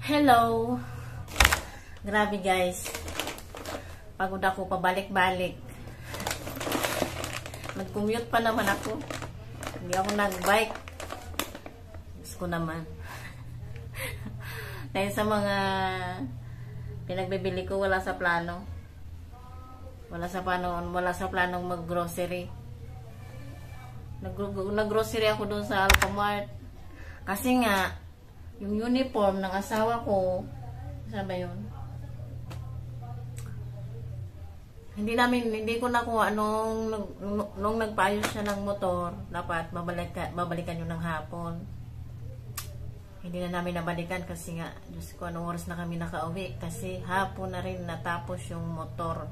Hello! Grabe guys. Pagod ako pabalik-balik. Nag-commute pa naman ako. Hindi ako nag-bike. Gusto ko naman. Dahil sa mga pinagbibili ko, wala sa plano. Wala sa planong mag-grocery. Nag-grocery ako doon sa Alfamart. Kasi nga, yung uniform ng asawa ko, saan ba yun? Hindi ko nakuha nung nagpaayos siya ng motor. Dapat babalikan yun ng hapon. Hindi na namin nabalikan kasi nga, Diyos ko, anong oras na kami nakauwi. Kasi hapon na rin natapos yung motor.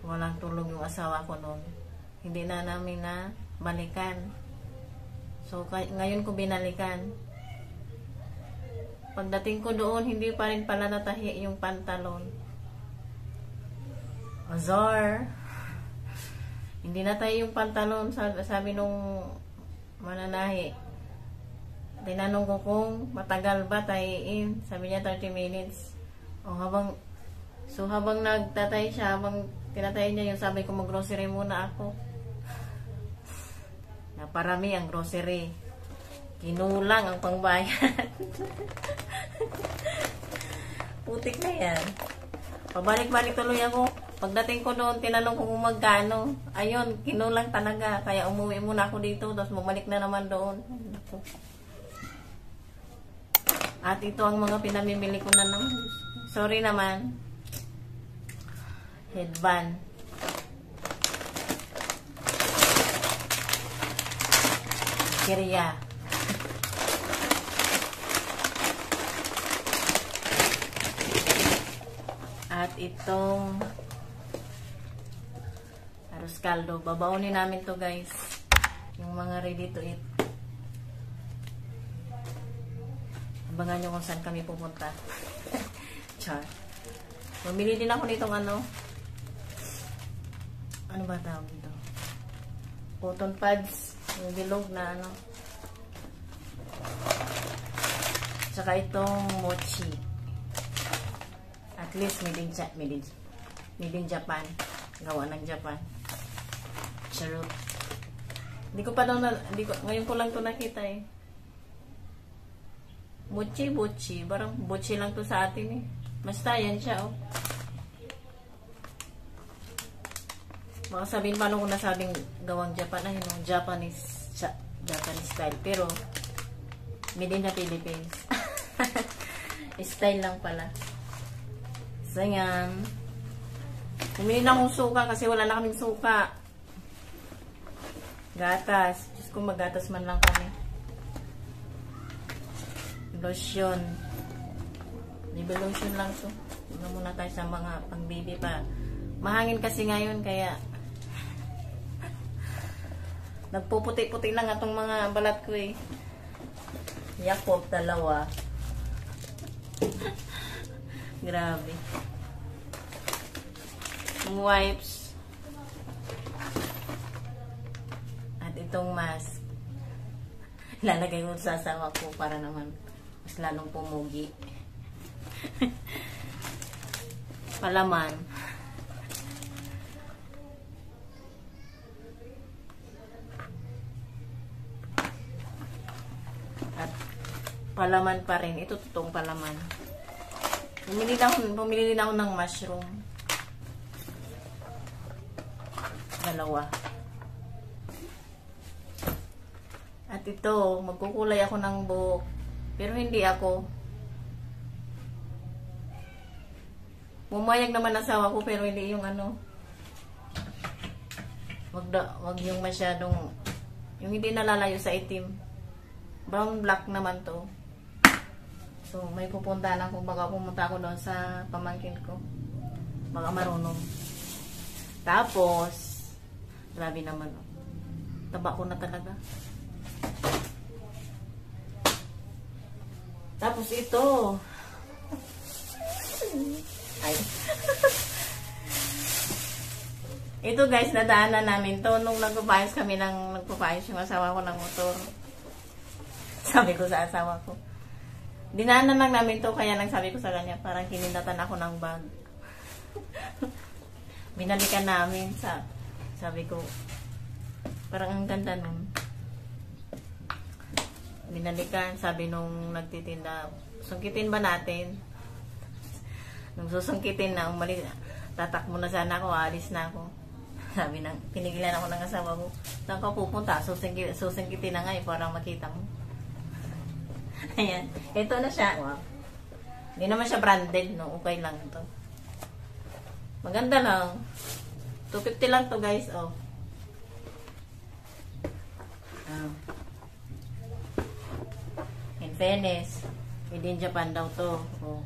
Walang tulog yung asawa ko noon. Hindi na namin na balikan. So, ngayon ko binalikan. Pagdating ko doon, hindi pa rin pala natahi yung pantalon. Azar! Hindi natahi yung pantalon, sabi nung mananahi. Tinanong ko kung matagal ba tahiin. Sabi niya 30 minutes. Habang nagtatay siya, habang tinatay niya yung sabi ko, mag-grocery muna ako. Naparami ang grocery. Kinulang ang pangbayad. Putik na yan. Pabalik-balik tuloy ako. Pagdating ko doon, tinanong ko kung magkano. Ayun, kinulang talaga. Kaya umuwi muna ako dito, tapos bumalik na naman doon. At ito ang mga pinamimili ko na naman. Sorry naman. Headband. Kirya. At itong arroz caldo. Babaunin namin to guys. Yung mga ready to eat. Abangan nyo kung saan kami pupunta. Char. Mamili din ako nitong ano ba tawag dito? Cotton pads. Yung bilog na ano. Tsaka itong mochi. At least made in Japan. Gawa ng Japan. Charot. Ngayon ko lang to nakita eh. Mochi. Parang mochi lang to sa atin eh. Basta yan siya oh. Baka sabihin paano kung nasabing gawang Japan ay no, Japanese style. Pero made in the Philippines. Style lang pala. So yan. Bumili na akong suka kasi wala na kaming suka. Gatas. Diyos ko, maggatas man lang kami. Lotion. Baby lotion lang to. Tignan muna tayo sa mga pang-baby pa. Mahangin kasi ngayon kaya nagpuputi-puti lang atong mga balat ko eh. Yakult, 2. Grabe. Wipes. At itong mask. Lalagay ko sa asawa ko para naman mas lalong pumugi. Palaman. At palaman pa rin. Ito totoong palaman. Pumili din ako ng mushroom. 2. At ito, magkukulay ako ng buhok. Pero hindi ako. Pumayag naman asawa ko pero hindi yung ano. Wag yung masyadong yung hindi nalalayo sa itim. Brown black naman to. So may pupuntahan ako, baka pumunta ako doon sa pamangkin ko. Baka marunong. Tapos grabe naman. Taba ko na talaga. Tapos ito. Ay. Ito guys, nadaanan namin to nung nagpapayos yung asawa ko ng motor. Sabi ko sa asawa ko, Dinaanan lang namin to, kaya lang sabi ko sa kanya, parang kinindatan ako ng bag. Binalikan namin, sabi ko, parang ang ganda nun. Binalikan, sabi nung nagtitinda, sungkitin ba natin? Nung susungkitin na, tatakbo na sana ako, alis na ako. Sabi nang, pinigilan ako ng asawa ko, saan ka pupunta? Susungkitin na nga para makita mo. Ayan. Ito na siya. Wow. Hindi naman siya branded, no? Okay lang ito. Maganda lang. 250 lang to, guys. Oh. In fairness, made in Japan daw to. Oh.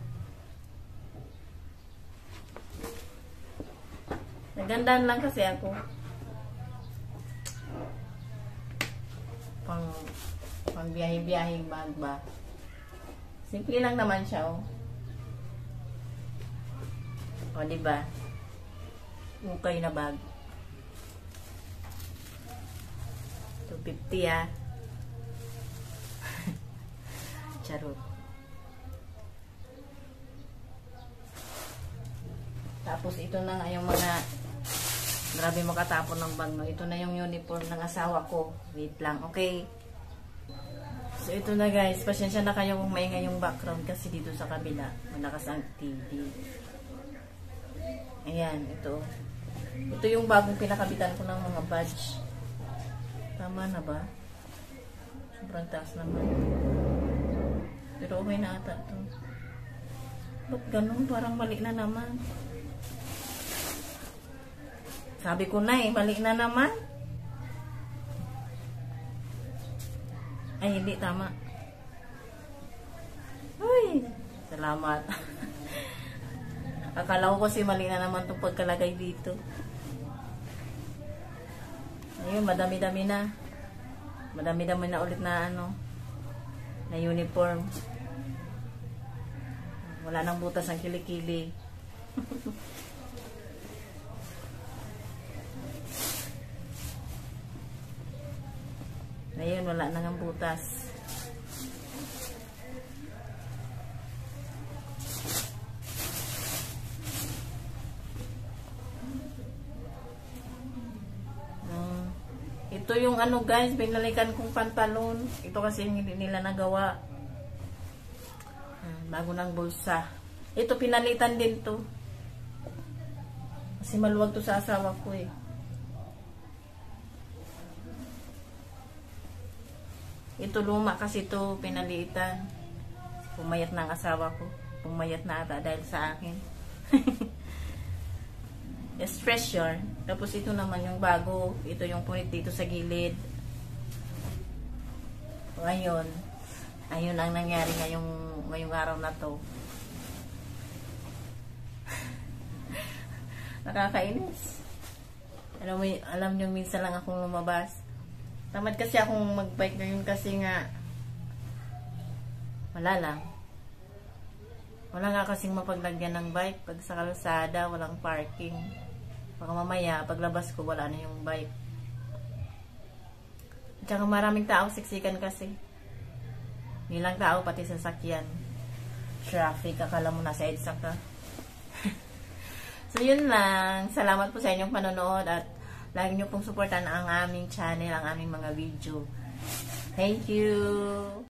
Nagandaan lang kasi ako. Pang biyahe-biyaheng bag ba. Simple lang naman siya, oh. O, diba? Okay na bag. 250, ah. Charot. Tapos, ito na nga yung mga grabe makatapon ng bag, no? Ito na yung uniform ng asawa ko. Wait lang, okay? So, ito na guys. Pasensya na kayo kung maingay yung background kasi dito sa kabila, malakas ang TV. Ayan, ito. Ito yung bagong pinakabitan ko ng mga badge. Tama na ba? Sobrang taas naman. Pero okay na ata ito. Ba't ganun? Parang mali na naman. Sabi ko na eh, mali na naman. Ay, hindi, tama. Uy, salamat. Akala ko kasi mali na naman itong pagkalagay dito. Ayun, madami-dami na. Madami-dami na ulit na na uniform. Wala nang butas ang kilikili. Ayun, wala na ng butas. Ito yung guys, binalikan kong pantalon. Ito kasi hindi nila nagawa. Bago ng bulsa. Ito pinalitan din to. Kasi maluwag to sa asawa ko eh. Ito luma kasi ito pinalitan. Pumayat na ang asawa ko. Pumayat na ata dahil sa akin. Yes, fresh yun. Tapos ito naman yung bago. Ito yung punit dito sa gilid. Ngayon, ayun ang nangyari ngayong araw na to. Nakakainis. Alam nyo, minsan lang akong lumabas. Tamad kasi akong mag-bike ngayon kasi nga wala lang. Wala nga kasing mapaglagyan ng bike. Pag sa kalsada, walang parking. Baka mamaya, paglabas ko, wala na yung bike. At saka maraming tao siksikan kasi. Nilang tao, pati sasakyan. Traffic, akala mo nasa EDSA ka. So, yun lang. Salamat po sa inyong panonood at lagi nyo pong supportan ang aming channel, ang aming mga video. Thank you!